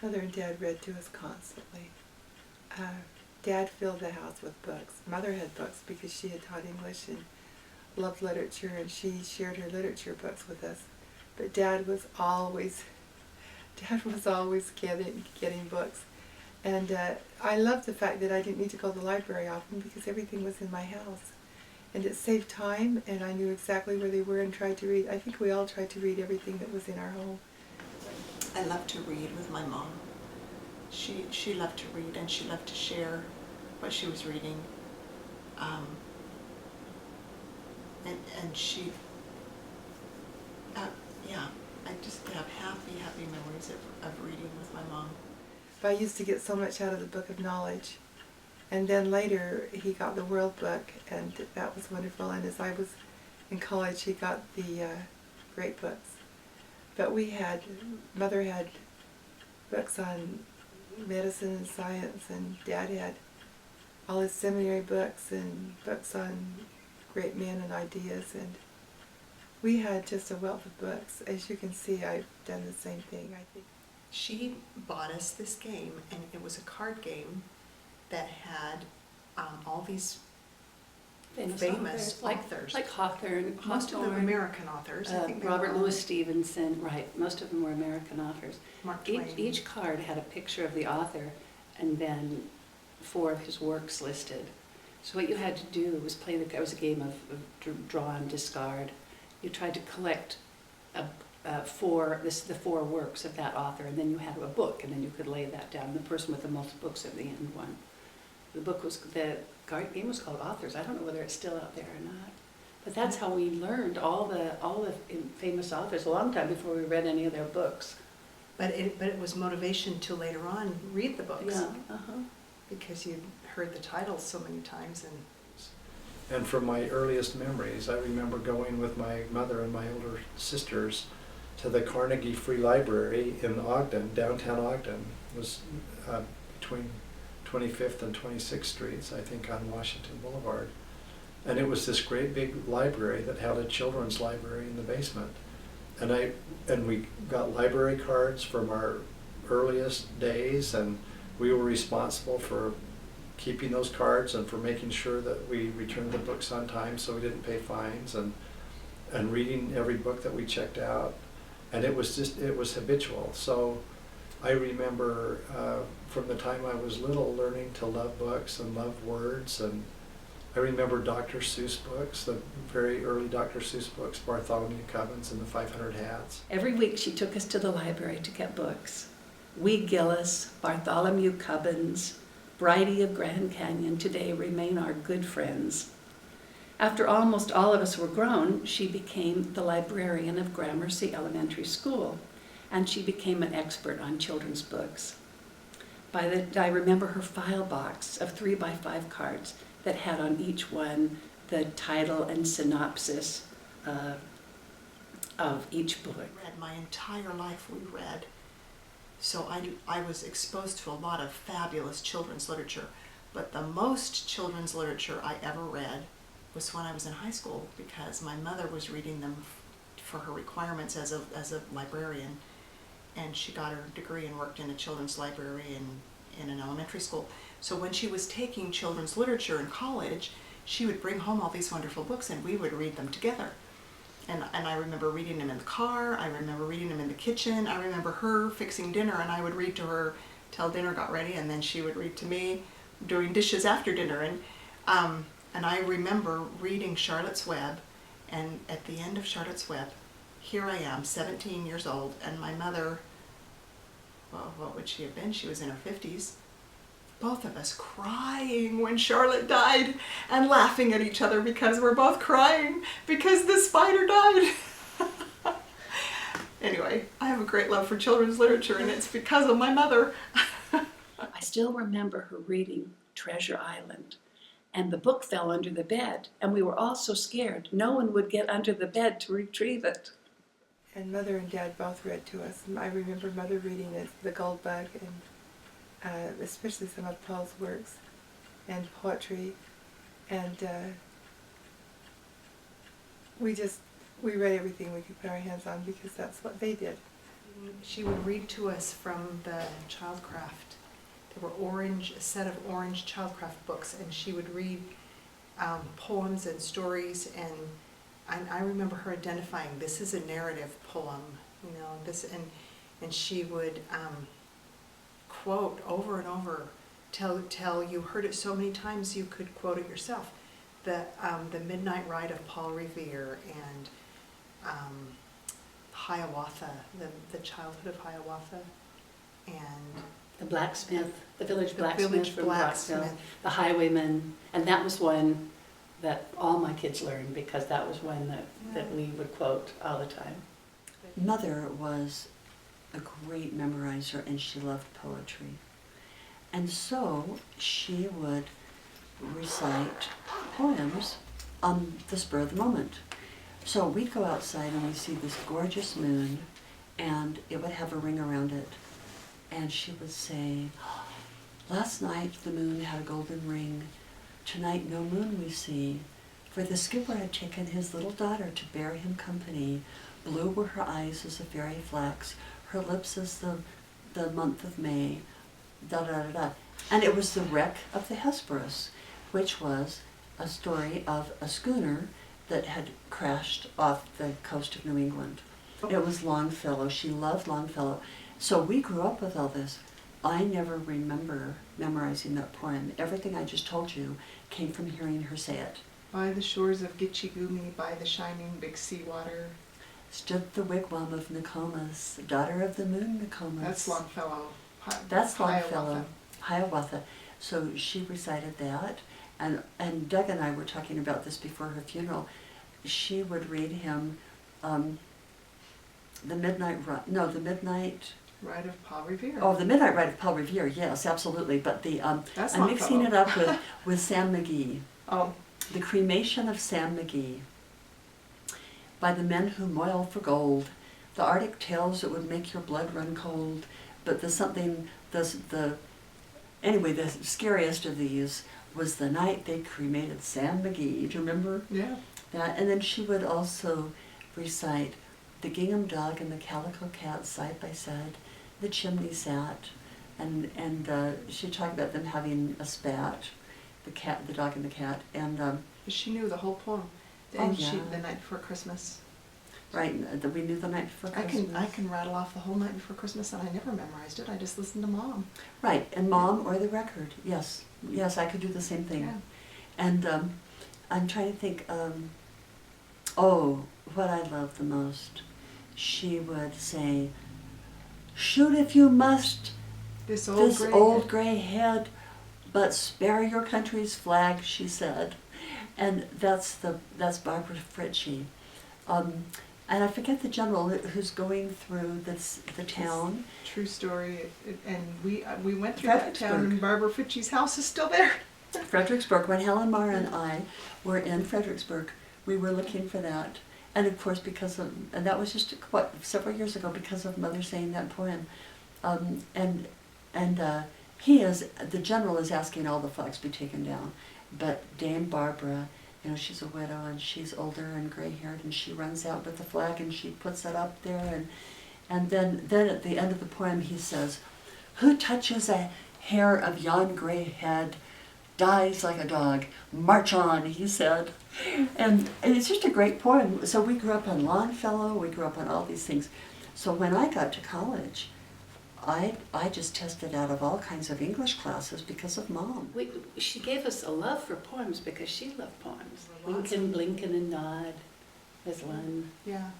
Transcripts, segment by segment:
Mother and Dad read to us constantly. Dad filled the house with books. Mother had books because she had taught English and loved literature, and she shared her literature books with us. But Dad was always getting books. And I loved the fact that I didn't need to go to the library often because everything was in my house. And it saved time, and I knew exactly where they were and tried to read. I think we all tried to read everything that was in our home. I loved to read with my mom. She loved to read, and she loved to share what she was reading. And she, yeah, I just have happy memories of reading with my mom. But I used to get so much out of the Book of Knowledge. And then later he got the World Book, and that was wonderful. And as I was in college, he got the great books. But Mother had books on medicine and science, and Dad had all his seminary books and books on great men and ideas. And we had just a wealth of books. As you can see, I've done the same thing, I think. She bought us this game, and it was a card game that had all these famous authors. Like Hawthorne, Most of them American authors. I think Robert Louis Stevenson, right. Most of them were American authors. Mark Twain. Each card had a picture of the author and then 4 of his works listed. So what you had to do was it was a game of draw and discard. You tried to collect the 4 works of that author, and then you had a book, and then you could lay that down. The person with the most books at the end won. The card game was called Authors. I don't know whether it's still out there or not. But that's how we learned all the famous authors a long time before we read any of their books. But it was motivation to later on read the books. Yeah. Because you'd heard the titles so many times. And from my earliest memories, I remember going with my mother and my older sisters to the Carnegie Free Library in Ogden, downtown Ogden. It was between 25th and 26th Streets, I think, on Washington Boulevard. And it was this great big library that held a children's library in the basement. And we got library cards from our earliest days, and we were responsible for keeping those cards and for making sure that we returned the books on time so we didn't pay fines, and reading every book that we checked out. And it was habitual. So I remember from the time I was little learning to love books and love words. And I remember Dr. Seuss books, the very early Dr. Seuss books, Bartholomew Cubbins and the 500 Hats. Every week she took us to the library to get books. Wee Gillis, Bartholomew Cubbins, Bridie of Grand Canyon today remain our good friends. After almost all of us were grown, she became the librarian of Gramercy Elementary School, and she became an expert on children's books. I remember her file box of 3x5 cards that had on each one the title and synopsis of each book. My entire life we read. So I was exposed to a lot of fabulous children's literature, but the most children's literature I ever read was when I was in high school, because my mother was reading them for her requirements as a librarian, and she got her degree and worked in a children's library in an elementary school. So when she was taking children's literature in college, she would bring home all these wonderful books, and we would read them together. And I remember reading them in the car, I remember reading them in the kitchen, I remember her fixing dinner, and I would read to her till dinner got ready, and then she would read to me doing dishes after dinner. And I remember reading Charlotte's Web, and at the end of Charlotte's Web, here I am, 17 years old, and my mother, well, what would she have been? She was in her 50s. Both of us crying when Charlotte died, and laughing at each other because we're both crying because the spider died. Anyway, I have a great love for children's literature, and it's because of my mother. I still remember her reading Treasure Island, and the book fell under the bed, and we were all so scared. No one would get under the bed to retrieve it. And Mother and Dad both read to us. I remember Mother reading The Gold Bug, and especially some of Paul's works and poetry. And we read everything we could put our hands on because that's what they did. She would read to us from the Childcraft. There were a set of orange Childcraft books, and she would read poems and stories, and I remember her identifying, this is a narrative poem, you know, and she would quote over and over, till you heard it so many times you could quote it yourself. The Midnight Ride of Paul Revere, and Hiawatha, the childhood of Hiawatha, and The blacksmith, the village The blacksmith village from blacksmith. Brockville, the highwayman, and that was one that all my kids learned because that was one that we would quote all the time. Mother was a great memorizer, and she loved poetry. And so she would recite poems on the spur of the moment. So we'd go outside and we'd see this gorgeous moon, and it would have a ring around it. And she would say, last night the moon had a golden ring, tonight no moon we see, for the skipper had taken his little daughter to bear him company. Blue were her eyes as a fairy flax, her lips as the month of May, da da da da. And it was the wreck of the Hesperus, which was a story of a schooner that had crashed off the coast of New England. It was Longfellow. She loved Longfellow. So we grew up with all this. I never remember memorizing that poem. Everything I just told you came from hearing her say it. by the shores of Gitchigumi, by the shining big sea water. Stood the wigwam of Nokomis, daughter of the moon Nokomis. That's Longfellow. That's Hiawatha. Longfellow. Hiawatha. So she recited that, and Doug and I were talking about this before her funeral. She would read him the Midnight Ride of Paul Revere. Oh, the Midnight Ride of Paul Revere. Yes, absolutely. But the That's I'm mixing it Longfellow. up with Sam McGee. Oh, The Cremation of Sam McGee. By the men who moil for gold, the Arctic tales that would make your blood run cold. But the scariest of these was the night they cremated Sam McGee. Do you remember yeah. that? And then she would also recite the gingham dog and the calico cat side by side. The chimney sat, and she talked about them having a spat, the dog and the cat, and She knew the whole poem. Oh, And yeah. the night before Christmas. right, that we knew the night before Christmas. I can rattle off the whole night before Christmas, and I never memorized it. I just listened to Mom. Right, and Mom or the record. Yes, I could do the same thing. Yeah. And I'm trying to think. What I love the most. She would say, "Shoot if you must, This this gray old gray head, but spare your country's flag," she said. And that's Barbara Fritchie. And I forget the general who's going through the town. True story. And we went through that town, Fredericksburg. and Barbara Fritchie's house is still there. Fredericksburg. When Helen Marr and I were in Fredericksburg, we were looking for that. And of course, and that was just several years ago, because of Mother saying that poem. The general is asking all the flags be taken down. But Dame Barbara, she's a widow and she's older and gray-haired, and she runs out with the flag and she puts it up there, and then at the end of the poem he says, "Who touches a hair of yon gray head dies like a dog. March on," he said. And it's just a great poem. So we grew up on Longfellow, we grew up on all these things. So when I got to college, I just tested out of all kinds of English classes because of Mom. She gave us a love for poems because she loved poems. Lots Winkin', Blinkin', and Nod is one. Yeah.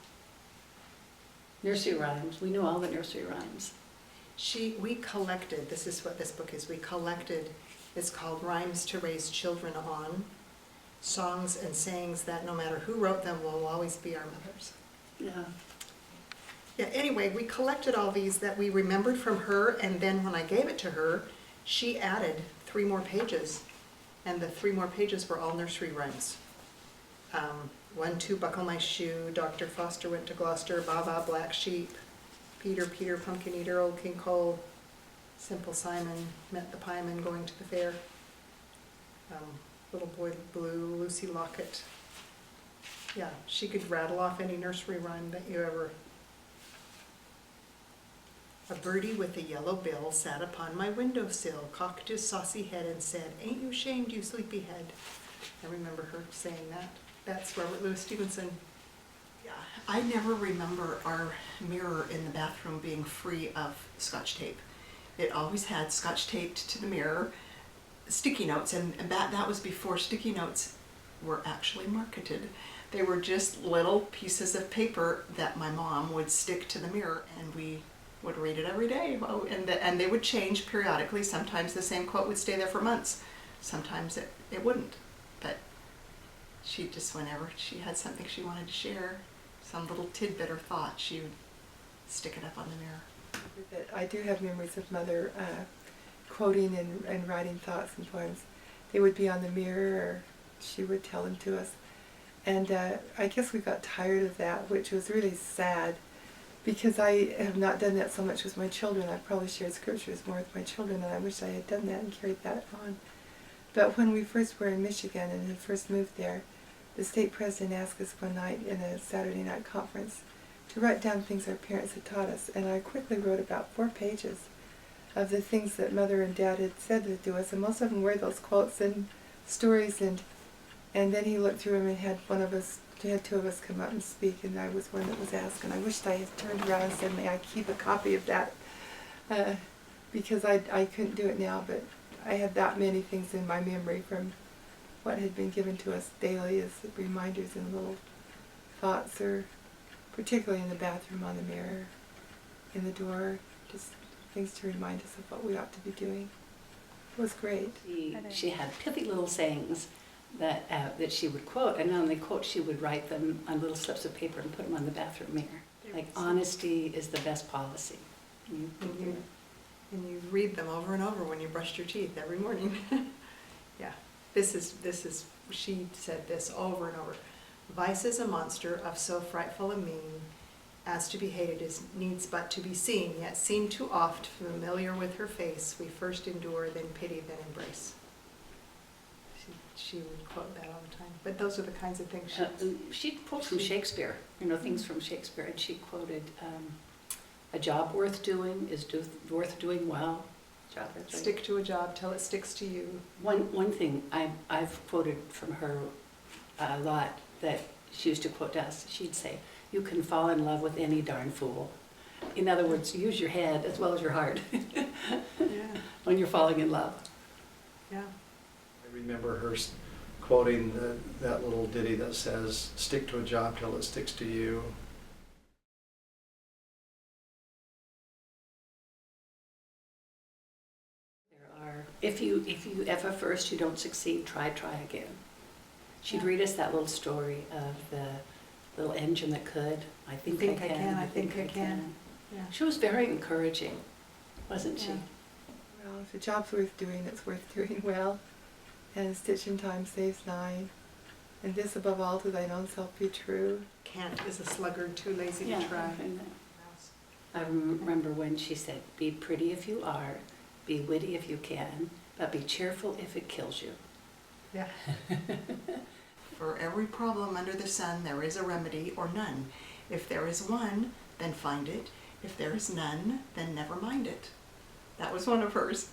Nursery rhymes. We knew all the nursery rhymes. We collected, this is what this book is, it's called Rhymes to Raise Children On, songs and sayings that no matter who wrote them will always be our mothers. Yeah. Yeah, anyway, we collected all these that we remembered from her, and then when I gave it to her, she added 3 more pages, and the 3 more pages were all nursery rhymes. 1, 2, buckle my shoe, Dr. Foster went to Gloucester, Ba Ba, black sheep, Peter, Peter, pumpkin eater, old King Cole, Simple Simon, met the pieman going to the fair, Little Boy Blue, Lucy Lockett. Yeah, she could rattle off any nursery rhyme that you ever A birdie with a yellow bill sat upon my windowsill, cocked his saucy head and said, "Ain't you shamed, you sleepyhead?" I remember her saying that. That's Robert Louis Stevenson. Yeah, I never remember our mirror in the bathroom being free of Scotch tape. It always had Scotch taped to the mirror, sticky notes, and that was before sticky notes were actually marketed. They were just little pieces of paper that my mom would stick to the mirror, and we would read it every day. Oh, and they would change periodically. Sometimes the same quote would stay there for months. Sometimes it wouldn't. But she just, whenever she had something she wanted to share, some little tidbit or thought, she would stick it up on the mirror. I do have memories of Mother quoting and writing thoughts and poems. They would be on the mirror, or she would tell them to us. And I guess we got tired of that, which was really sad, because I have not done that so much with my children. I've probably shared scriptures more with my children, and I wish I had done that and carried that on. But when we first were in Michigan and had first moved there, the state president asked us one night in a Saturday night conference to write down things our parents had taught us, and I quickly wrote about 4 pages of the things that Mother and Dad had said to us, and most of them were those quotes and stories, and then he looked through them and had 2 of us come up and speak, and I was one that was asked, and I wished I had turned around and said, "May I keep a copy of that?" Because I couldn't do it now, but I had that many things in my memory from what had been given to us daily as reminders and little thoughts, or particularly in the bathroom, on the mirror, in the door, just things to remind us of what we ought to be doing. It was great. She had pithy little sayings that she would quote, and not only quote, she would write them on little slips of paper and put them on the bathroom mirror. Like, honesty is the best policy. And you read them over and over when you brushed your teeth every morning. Yeah, this is, she said this over and over. Vice is a monster of so frightful a mien, as to be hated is needs but to be seen, yet seen too oft, familiar with her face, we first endure, then pity, then embrace. She would quote that all the time. But those are the kinds of things She'd quote from Shakespeare, things from Shakespeare, and she quoted, "A job worth doing is worth doing well." Stick to a job till it sticks to you. One thing I've quoted from her a lot that she used to quote us, she'd say, "You can fall in love with any darn fool." In other words, use your head as well as your heart Yeah. when you're falling in love. Yeah. I remember her quoting that little ditty that says, "Stick to a job till it sticks to you." If you ever first you don't succeed, try again. She'd read us that little story of the little engine that could. I think I can. I think I can. Yeah. She was very encouraging, wasn't she? Yeah. Well, if a job's worth doing, it's worth doing well. And stitch in time saves 9. And this above all to thine own self be true. Can't is a sluggard too lazy to try. I remember when she said, "Be pretty if you are, be witty if you can, but be cheerful if it kills you." Yeah. For every problem under the sun, there is a remedy or none. If there is one, then find it. If there is none, then never mind it. That was one of hers.